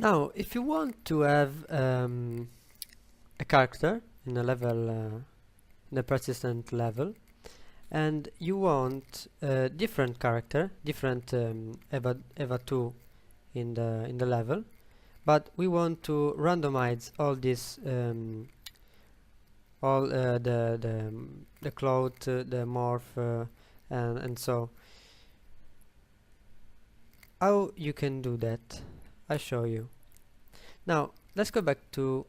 Now, if you want to have a character in a level, in a persistent level, and you want a different character, different Eva 2 in the level, but we want to randomize all this, all the cloud, the morph, and so. How you can do that? I show you. Now let's go back to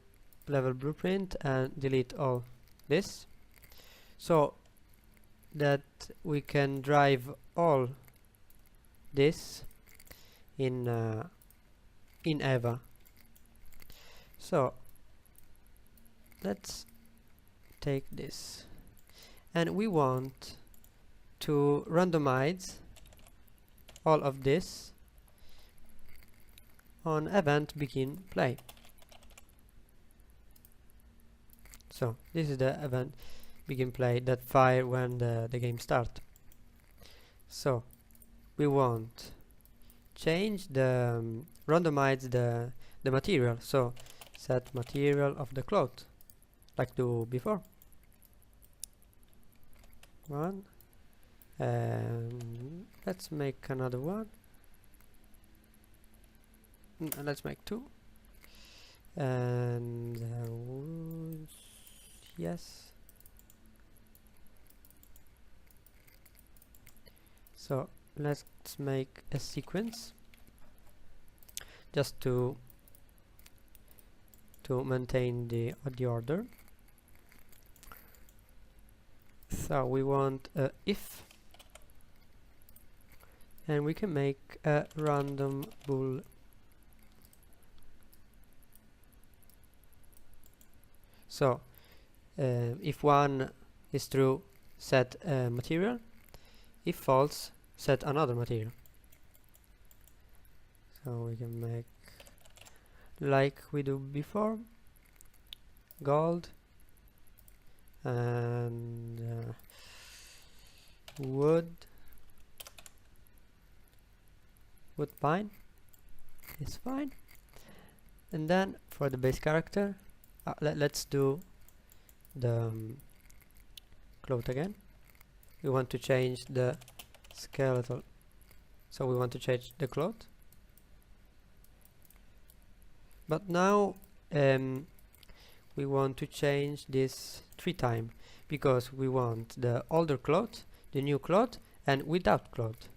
level blueprint and delete all this, so that we can drive all this in Eva. So let's take this, and we want to randomize all of this on event begin play. So this is the event begin play that fire when the game start. So we want change the randomize the material, so set material of the cloth like do before. One, and let's make another one. Let's make two, and yes. So let's make a sequence just to maintain the order. So we want a if, and we can make a random bool. So if 1 is true, set a material. If false, set another material. So we can make like we do before, gold and wood pine is fine. And then for the base character, let's do the cloth again. We want to change the skeletal, so we want to change the cloth. But now we want to change this 3 times, because we want the older cloth, the new cloth, and without cloth.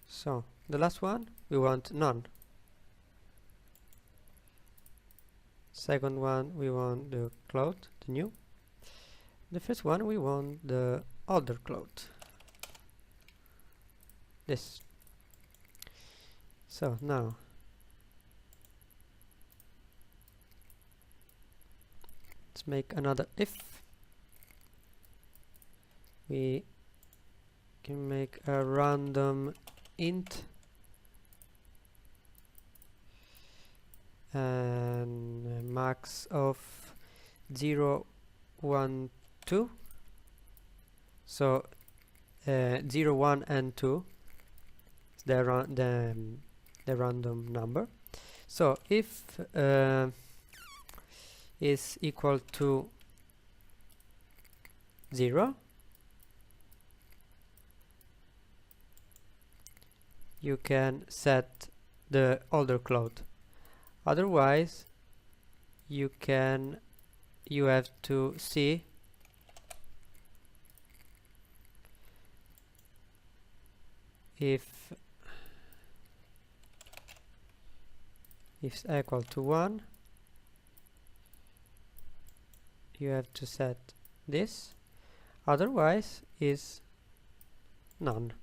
So the last one we want none. Second one we want the cloth, the new. The first one we want the older cloth. This. So now let's make another if. We can make a random int and a max of 0, 1, 2. So 0, 1 and 2 is the random number. So if is equal to 0, you can set the older cloth. Otherwise you have to see if it's equal to 1, you have to set this, otherwise is none.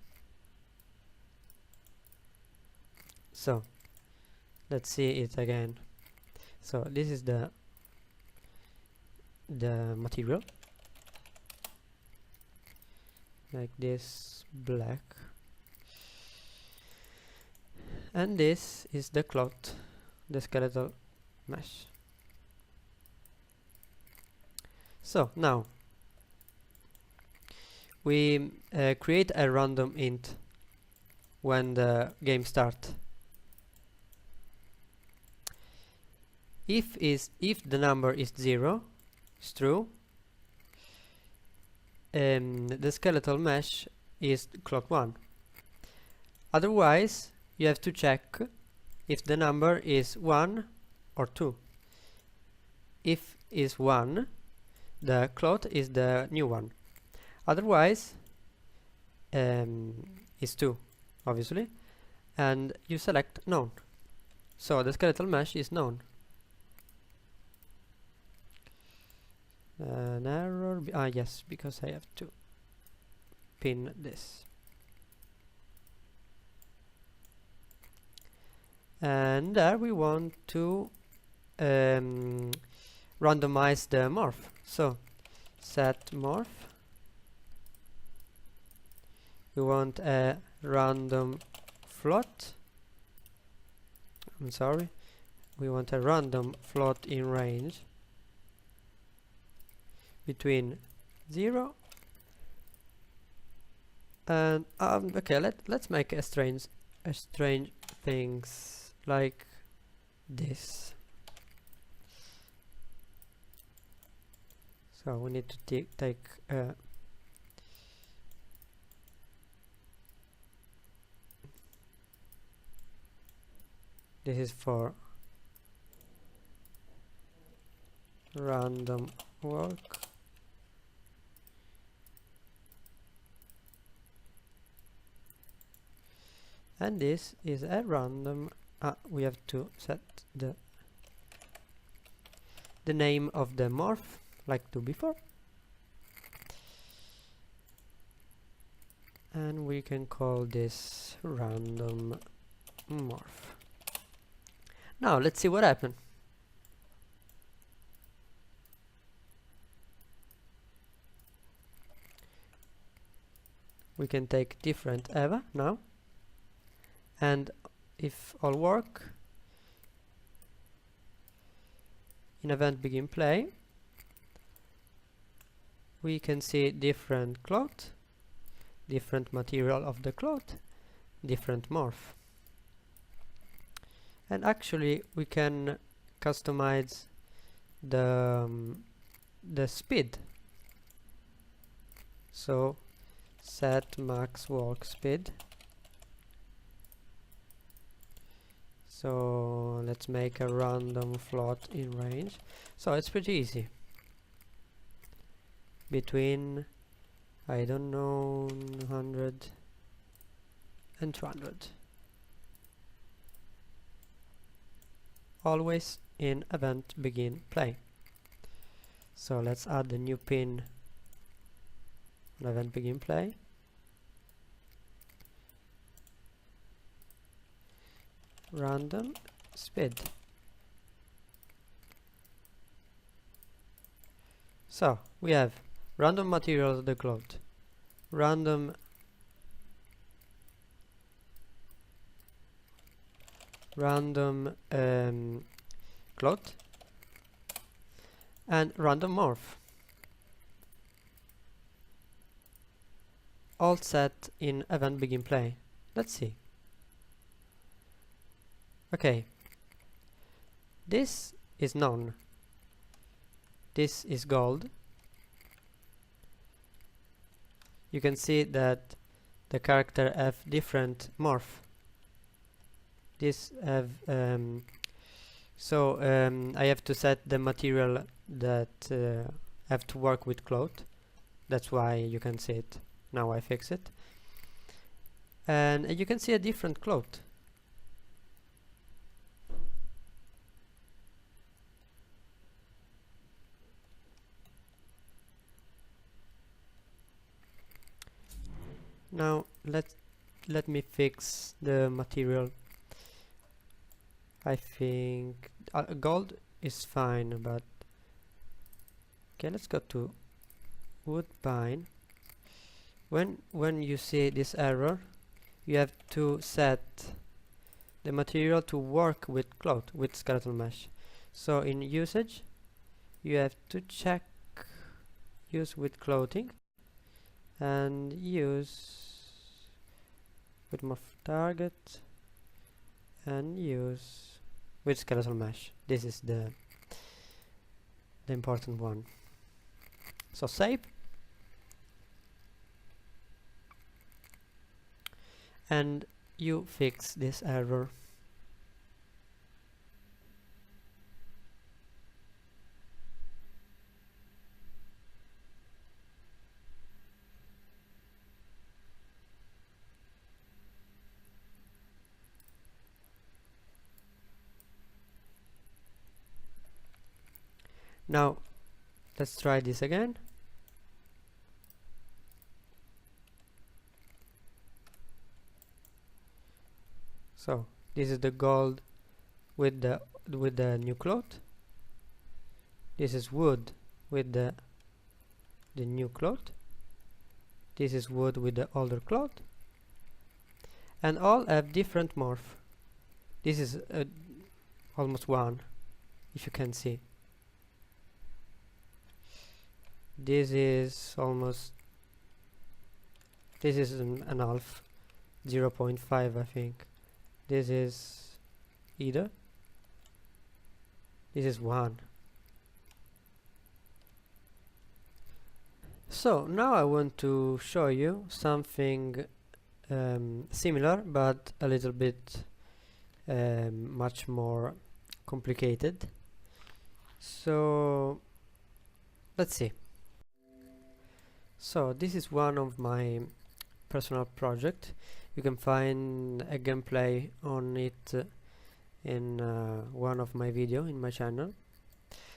So let's see it again. So this is the material, like this, black, and this is the cloth, the skeletal mesh. So now we create a random int when the game starts. If the number is 0, it's true, the skeletal mesh is clock 1. Otherwise, you have to check if the number is 1 or 2. If is 1, the cloth is the new one. Otherwise, is 2, obviously, and you select known. So the skeletal mesh is known. An error, yes, because I have to pin this. And there we want to randomize the morph. So set morph. We want a random float. I'm sorry. We want a random float in range between 0 and okay, let's make a strange things like this. So we need to take this is for random work. And this is a random, we have to set the name of the morph like to before, and we can call this random morph. Now let's see what happened. We can take different EVA now, and if all work, in event begin play, we can see different cloth, different material of the cloth, different morph. And actually we can customize the speed. So set max walk speed. So let's make a random float in range. So it's pretty easy. Between, I don't know, 100 and 200. Always in event begin play. So let's add a new pin on event begin play. Random speed. So we have random material of the cloth, random cloth, and random morph, all set in event begin play. Let's see. Okay, this is none, this is gold. You can see that the character have different morph. This have I have to set the material that have to work with cloth. That's why you can see it. Now I fix it, and you can see a different cloth. Now let me fix the material. I think gold is fine, but okay, let's go to woodbine. When you see this error, you have to set the material to work with cloth, with skeletal mesh. So in usage, you have to check use with clothing and use with morph target and use with skeletal mesh. This is the important one. So save, and you fix this error. Now let's try this again. So this is the gold with the new cloth. This is wood with the new cloth. This is wood with the older cloth, and all have different morph. This is almost one, if you can see. This is almost, this is an half, 0.5 I think. This is either, this is 1. So now I want to show you something similar but a little bit much more complicated. So let's see. So this is one of my personal project. You can find a gameplay on it in one of my video in my channel.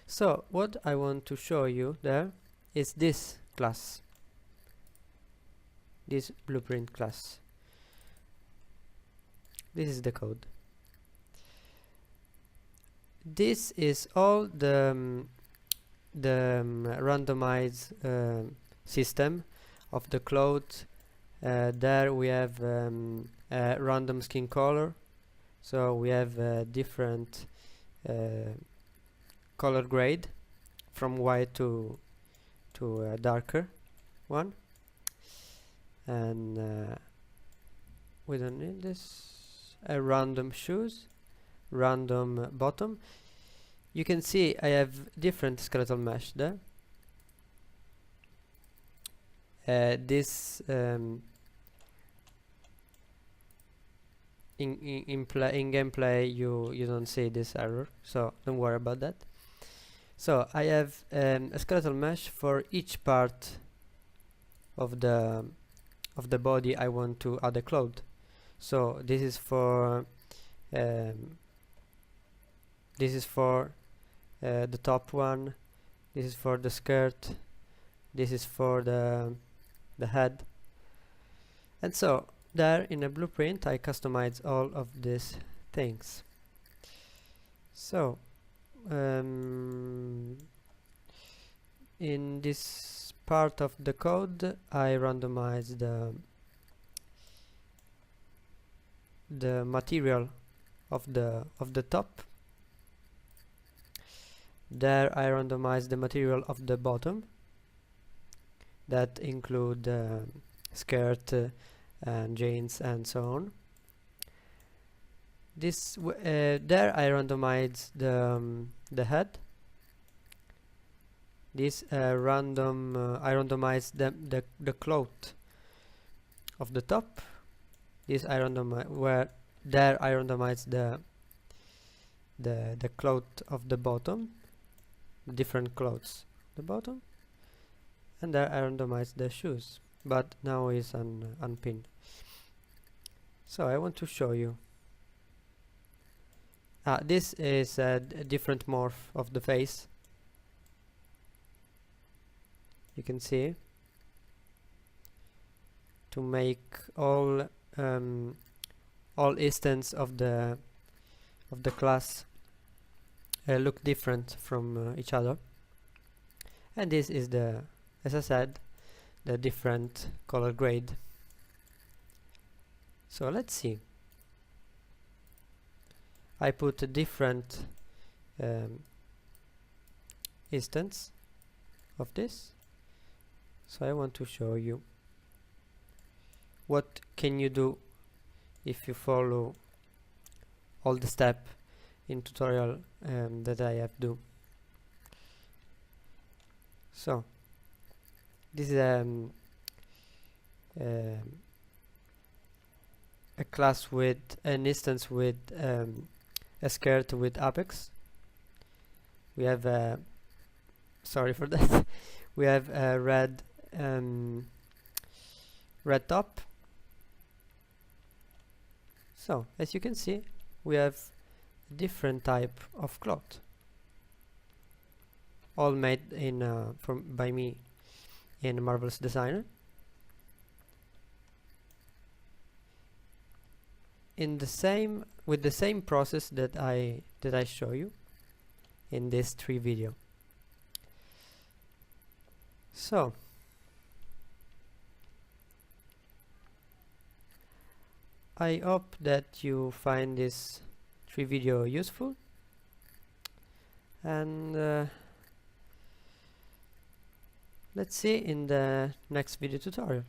So what I want to show you there is this class, this blueprint class. This is the code. This is all the randomized system of the cloth. There we have a random skin color, so we have different color grade from white to a darker one, and we don't need this. A random shoes, random bottom. You can see I have different skeletal mesh there. This in gameplay you don't see this error, so don't worry about that. So I have a skeletal mesh for each part of the body I want to add a cloth. So this is for the top one, this is for the skirt, this is for the head, and so there in a blueprint I customize all of these things. So in this part of the code I randomize the material of the top. There I randomize the material of the bottom, that include skirt and jeans and so on. This there I randomize the head. This I randomize the cloth of the top. This I randomize there I randomize the cloth of the bottom, different clothes the bottom, and there I randomize the shoes, but now is unpinned. So I want to show you. This is a different morph of the face. You can see, to make all instances of the class look different from each other. And this is the, as I said, the different color grade. So let's see. I put a different instance of this. So I want to show you what can you do if you follow all the steps in tutorial that I have do. So this is a class with an instance with a skirt with apex. We have sorry for that. We have a red top. So as you can see, we have different type of cloth, all made in by me in Marvelous Designer. In the same with the same process that I show you in this 3 video. So I hope that you find this 3 video useful, and let's see in the next video tutorial.